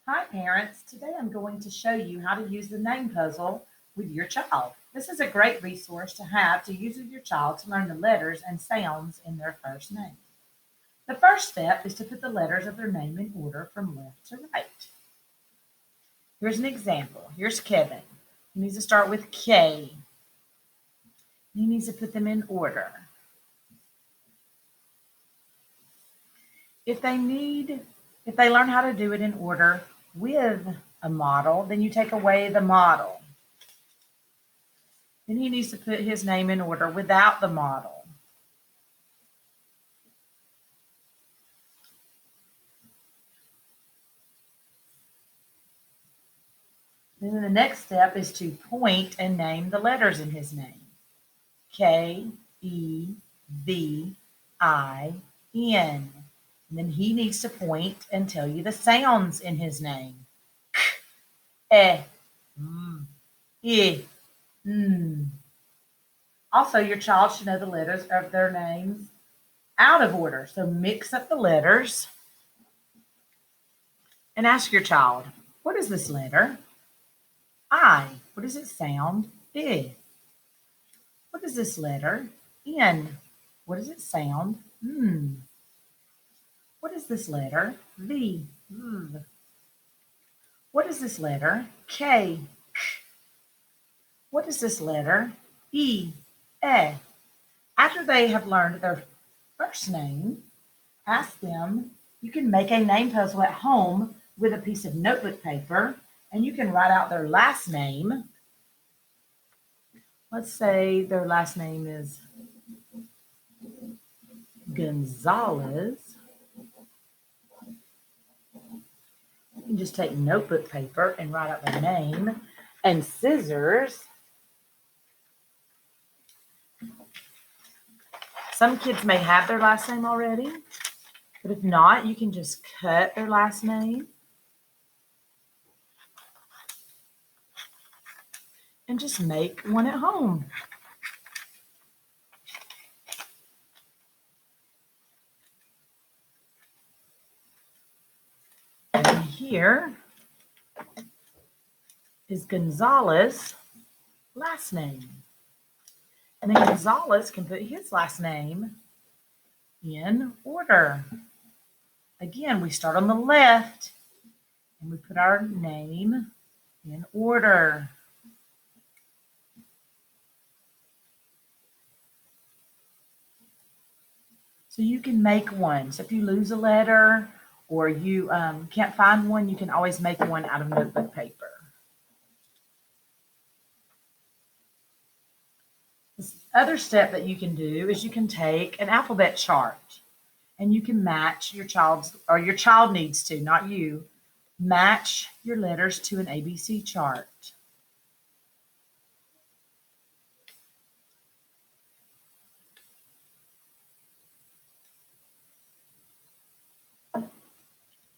Hi parents, today I'm going to show you how to use the name puzzle with your child. This is a great resource to have to use with your child to learn the letters and sounds in their first name. The first step is to put the letters of their name in order from left to right. Here's an example. Here's Kevin. He needs to start with K. He needs to put them in order. If they learn how to do it in order with a model, then you take away the model. Then he needs to put his name in order without the model. Then the next step is to point and name the letters in his name. K, E, V, I, N. And then he needs to point and tell you the sounds in his name. K, E, N. Also, your child should know the letters of their names out of order. So mix up the letters and ask your child, what is this letter? I. What does it sound? I. What is this letter? N. What does it sound? What is this letter? V. V. What is this letter? K. K. What is this letter? E. E. After they have learned their first name, ask them. You can make a name puzzle at home with a piece of notebook paper, and you can write out their last name. Let's say their last name is Gonzalez. You can just take notebook paper and write out their name and scissors. Some kids may have their last name already, but if not, you can just cut their last name and just make one at home. And here is Gonzalez' last name. And then Gonzalez can put his last name in order. Again, we start on the left and we put our name in order. So you can make one. So if you lose a letter or you can't find one, you can always make one out of notebook paper. This other step that you can do is you can take an alphabet chart and you can match your child needs to, not you, match your letters to an ABC chart.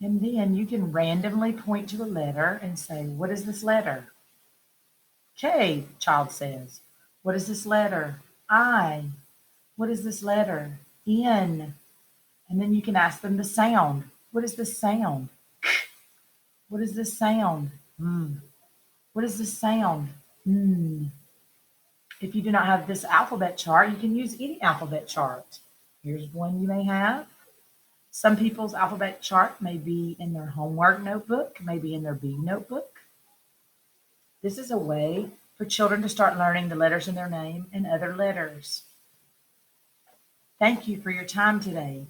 And then you can randomly point to a letter and say, what is this letter? K, child says. What is this letter? I. What is this letter? N. And then you can ask them the sound. What is this sound? K. What is this sound? Mm. What is this sound? Mm. If you do not have this alphabet chart, you can use any alphabet chart. Here's one you may have. Some people's alphabet chart may be in their homework notebook, maybe in their B notebook. This is a way for children to start learning the letters in their name and other letters. Thank you for your time today.